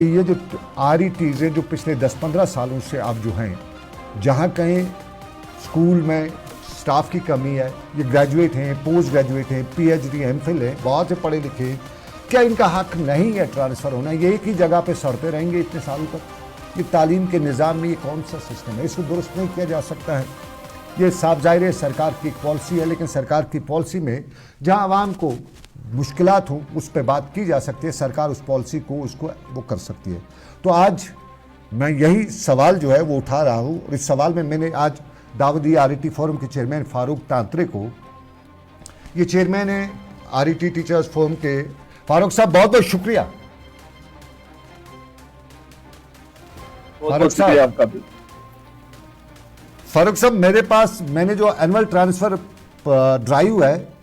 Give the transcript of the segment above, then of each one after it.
ये जो RETs हैं जो पिछले 10-15 सालों से अब जो हैं, जहाँ कहीं स्कूल में स्टाफ की कमी है, ये ग्रेजुएट हैं, पोस्ट ग्रेजुएट हैं, PhD MPhil हैं, बहुत से पढ़े लिखे हैं, क्या इनका हक नहीं है ट्रांसफ़र होना? ये एक ही जगह पे सड़ते रहेंगे इतने सालों तक? ये तालीम के निज़ाम में ये कौन सा सिस्टम है? इसको दुरुस्त नहीं किया जा सकता है। ये साफ ज़ाहिर है सरकार की पॉलिसी है, लेकिन सरकार की पॉलिसी में जहाँ आवाम को मुश्किलात हों उस पर बात की जा सकती है, सरकार उस पॉलिसी को उसको वो कर सकती है। तो आज मैं यही सवाल जो है वो उठा रहा हूँ, और इस सवाल में मैंने आज दावत दी RET फोरम के चेयरमैन फारूक तांत्रे को। ये चेयरमैन है RET टीचर्स फोरम के। फारूक साहब बहुत बहुत शुक्रिया। फारूक साहब मेरे पास मैंने जो एनुअल ट्रांसफ़र ड्राइव है,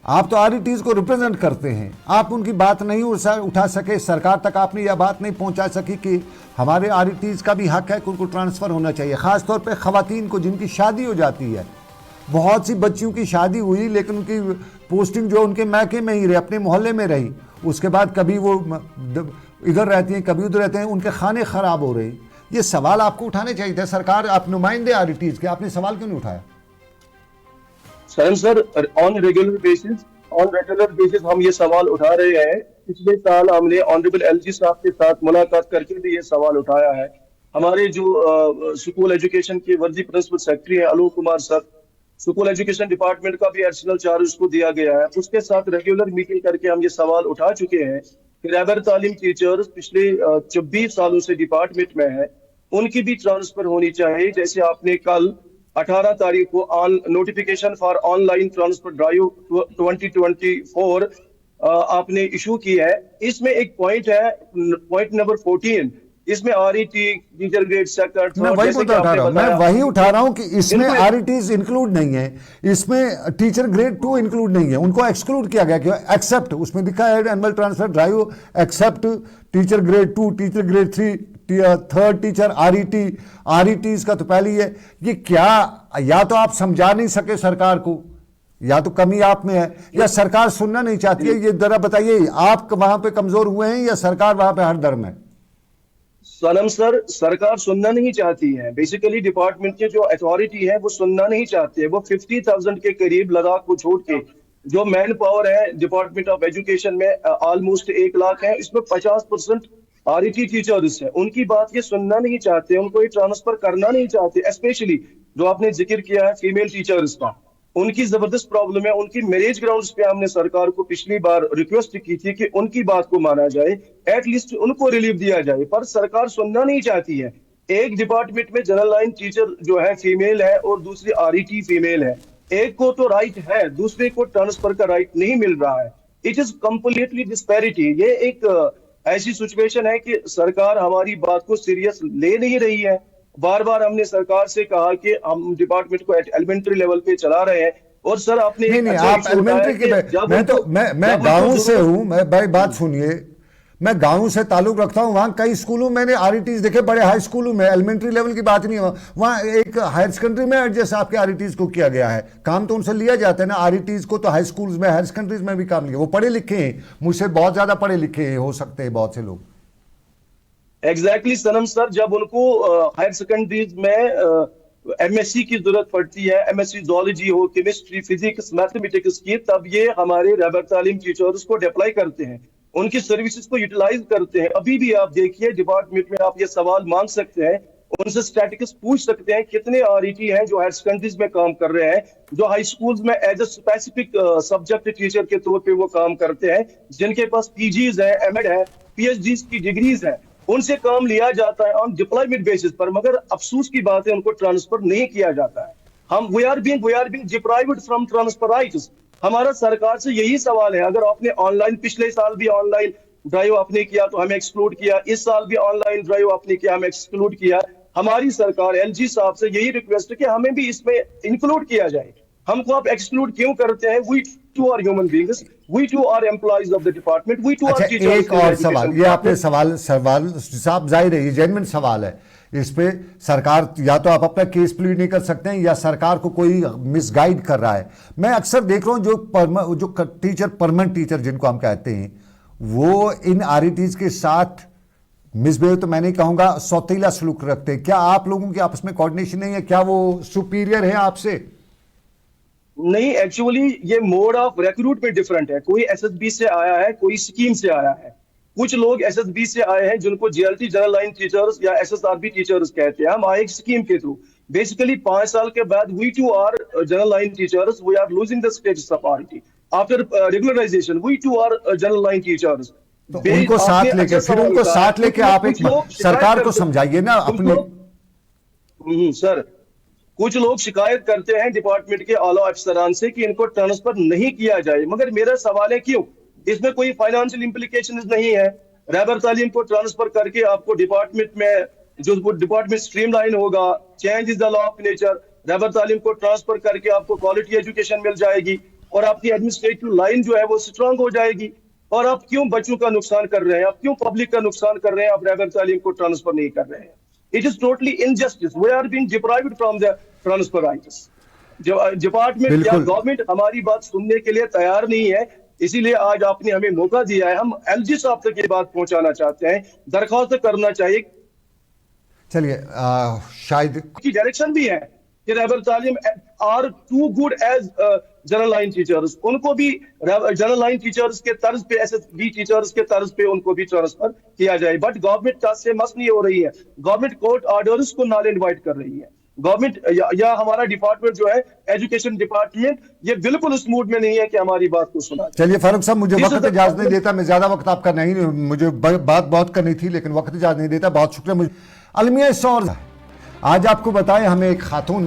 आप तो RETs को रिप्रेजेंट करते हैं, आप उनकी बात नहीं उठा सके, सरकार तक आपने यह बात नहीं पहुंचा सकी कि हमारे RETs का भी हक है कि उनको ट्रांसफ़र होना चाहिए, ख़ास तौर पे ख़वातीन को जिनकी शादी हो जाती है। बहुत सी बच्चियों की शादी हुई लेकिन उनकी पोस्टिंग जो उनके मैके में ही रही, अपने मोहल्ले में रही, उसके बाद कभी वो इधर रहती हैं कभी उधर रहते हैं, उनके खाने ख़राब हो रहे। ये सवाल आपको उठाने चाहिए थे। सरकार, आप नुमाइंदे RETs के, आपने सवाल क्यों नहीं उठाया? सर ऑन रेगुलर बेसिस हम ये सवाल उठा रहे हैं। पिछले साल हमने ऑनरेबल LG साहब के साथ मुलाकात करके भी ये सवाल उठाया है। हमारे जो स्कूल एजुकेशन के वर्दी प्रिंसिपल सेक्रेटरी है Alok Kumar sir, school education department का भी एडिशनल चार्ज उसको दिया गया है, उसके साथ रेगुलर मीटिंग करके हम ये सवाल उठा चुके हैं कि रहबर तालीम टीचर्स पिछले 24 सालों से डिपार्टमेंट में है, उनकी भी ट्रांसफर होनी चाहिए। जैसे आपने कल 18 तारीख को notification for online transfer drive 2024 आपने इशू की है। इसमें एक पॉइंट है, पॉइंट नंबर 14, इसमें RET टीचर ग्रेड सेकंड मैं वही उठा रहा हूं कि इसमें RETs इंक्लूड नहीं है, इसमें टीचर ग्रेड 2 इंक्लूड नहीं है, उनको एक्सक्लूड किया गया। क्यों? एक्सेप्ट, उसमें लिखा है annual transfer drive except teacher grade 2, teacher grade 3, third teacher RETs का तो पहले ही है। ये क्या, या तो आप समझा नहीं सके सरकार को, या तो कमी आप में है, या सरकार सुनना नहीं चाहती है। ये जरा बताइए, आप वहां पे कमजोर हुए हैं या सरकार वहां पे हर दर में? सनम सर, सरकार सुनना नहीं चाहती है। बेसिकली डिपार्टमेंट के जो अथॉरिटी है वो सुनना नहीं चाहती है। वो 50,000 के करीब लद्दाख को छोड़ के जो मैन पावर है डिपार्टमेंट ऑफ एजुकेशन में ऑलमोस्ट 1 लाख है, इसमें 50% RET टीचर्स है। उनकी बात ये सुनना नहीं चाहते, उनको ये ट्रांसफर करना नहीं चाहते। स्पेशली जो आपने जिक्र किया है फीमेल टीचर्स का, उनकी जबरदस्त प्रॉब्लम है। उनकी मैरिज ग्राउंड्स पे हमने सरकार को पिछली बार रिक्वेस्ट की थी कि उनकी बात को माना जाए, एटलीस्ट उनको रिलीफ दिया जाए, पर सरकार सुनना नहीं चाहती है। एक डिपार्टमेंट में जनरल लाइन टीचर जो है फीमेल है और दूसरी RET फीमेल है, एक को तो राइट है, दूसरे को ट्रांसफर का राइट नहीं मिल रहा है। It is completely disparity. ये एक ऐसी सिचुएशन है कि सरकार हमारी बात को सीरियस ले नहीं रही है। बार बार हमने सरकार से कहा कि हम डिपार्टमेंट को एलिमेंट्री लेवल पे चला रहे हैं, और सर आपने नहीं, आप एलिमेंट्री के, मैं गांव से हूं, मैं भाई बात सुनिए, मैं गांव से ताल्लुक रखता हूं। वहां कई स्कूलों मैंने RETs देखे, बड़े हाई स्कूलों में, एलिमेंट्री लेवल की बात नहीं है, वहां एक हायर सेकेंडरी में एडजस्ट आपके RETs को किया गया है। काम तो उनसे लिया जाता है ना RETs को, तो हाई स्कूल्स में, हायर सेकेंडरीज में भी काम लिया। वो पढ़े लिखे हैं, मुझसे बहुत ज्यादा पढ़े लिखे हो सकते हैं बहुत से लोग। एग्जैक्टली सनम सर, जब उनको हायर सेकेंडरीज में MSc की जरूरत पड़ती है, MSc जूलॉजी हो, केमिस्ट्री, फिजिक्स, मैथमेटिक्स की, तब ये हमारे रहबर तालीम टीचर्स को अप्लाई करते हैं, उनकी सर्विसेज को यूटिलाइज करते हैं। अभी भी आप देखिए डिपार्टमेंट में, आप ये सवाल मांग सकते हैं, उनसे स्टैटिस्टिक्स पूछ सकते हैं कितने RET हैं जो हायर सेकेंडरीज में काम कर रहे हैं, जो हाई स्कूल्स में as a specific subject teacher के तौर पे वो काम करते हैं, जिनके पास PGs है, MEd है, PhDs की डिग्रीज है, उनसे काम लिया जाता है ऑन डिप्लॉयमेंट बेसिस पर। मगर अफसोस की बात है, उनको ट्रांसफर नहीं किया जाता है। हम we are being deprived from transfer rights. हमारा सरकार से यही सवाल है, अगर आपने ऑनलाइन, पिछले साल भी ऑनलाइन ड्राइव आपने किया तो हमें एक्सक्लूड किया, इस साल भी ऑनलाइन ड्राइव आपने किया, हमें एक्सक्लूड किया। हमारी सरकार LG साहब से यही रिक्वेस्ट है कि हमें भी इसमें इंक्लूड किया जाए। हमको आप एक्सक्लूड क्यों करते हैं? We too are human beings, we too are employees of the department, we too are teachers. एक और सवाल, ये आपने सवाल साहब जाहिर है ये जेन्युइन सवाल है, इस पे सरकार या तो आप अपना केस प्लीड नहीं कर सकते हैं या सरकार को कोई मिसगाइड कर रहा है। मैं अक्सर देख रहा हूं जो टीचर, परमानेंट टीचर जिनको हम कहते हैं, वो इन RETs के साथ मिसबिहेव तो मैं नहीं कहूंगा, सौतीला सलूक रखते हैं। क्या आप लोगों की आपस में कोऑर्डिनेशन नहीं है? क्या वो सुपीरियर है आपसे? नहीं, एक्चुअली ये मोड ऑफ रिक्रूट में डिफरेंट है। कोई एसएसबी से आया है, कोई स्कीम से आया है। कुछ लोग एसएसबी से आए हैं जिनको जीएलटी जनरल लाइन टीचर्स या एसएसआरबी टीचर्स कहते हैं। हम आए एक स्कीम के थ्रू। बेसिकली 5 साल के बाद we too are general line teachers, we are losing the status of RT after regularisation. We too are general line teachers. तो उनको साथ लेके, फिर उनको साथ लेके आप एक सरकार को समझाइए ना अपने। सर, कुछ लोग शिकायत करते हैं डिपार्टमेंट के आला अफसरान से कि इनको ट्रांसफर नहीं किया जाए, मगर मेरा सवाल है क्यों? इसमें कोई फाइनेंशियल इंप्लीकेशन नहीं है। रैबर तालीम को ट्रांसफर करके आपको डिपार्टमेंट में जो डिपार्टमेंट स्ट्रीमलाइन होगा, change is the law of nature. रैबर तालीम को ट्रांसफर करके आपको क्वालिटी एजुकेशन मिल जाएगी और आपकी एडमिनिस्ट्रेटिव लाइन जो है वो स्ट्रांग हो जाएगी। और आप क्यों बच्चों का नुकसान कर रहे हैं? आप क्यों पब्लिक का नुकसान कर रहे हैं? आप रैबर तालीम को ट्रांसफर नहीं कर रहे हैं। It is totally injustice. We are being deprived from the transfer rights. Department या गवर्नमेंट हमारी बात सुनने के लिए तैयार नहीं है, इसीलिए आज आपने हमें मौका दिया है। हम एलजी साहब तक ये बात पहुंचाना चाहते हैं, दरख्वास्त करना चाहिए। चलिए, शायद की डायरेक्शन भी है कि Rehbar Taleem are too good as general line teachers. उनको भी जनरल लाइन टीचर्स के तर्ज पे, एसएसबी टीचर्स के तर्ज पे उनको भी ट्रांसफर किया जाए। बट गवर्नमेंट से मस नहीं हो रही है। गवर्नमेंट कोर्ट ऑर्डर्स को नॉल इनवाइट कर रही है। गवर्नमेंट या हमारा डिपार्टमेंट जो है एजुकेशन डिपार्टमेंट, ये बिल्कुल उस मूड में नहीं है कि हमारी बात को सुना। चलिए फारूक साहब, मुझे वक्त इजाजत नहीं देता, मैं ज्यादा वक्त आपका नहीं, मुझे बात बहुत करनी थी लेकिन वक्त इजाजत नहीं देता। बहुत शुक्रिया। मुझे अलमिया सौर आज आपको बताएं, हमें एक खातून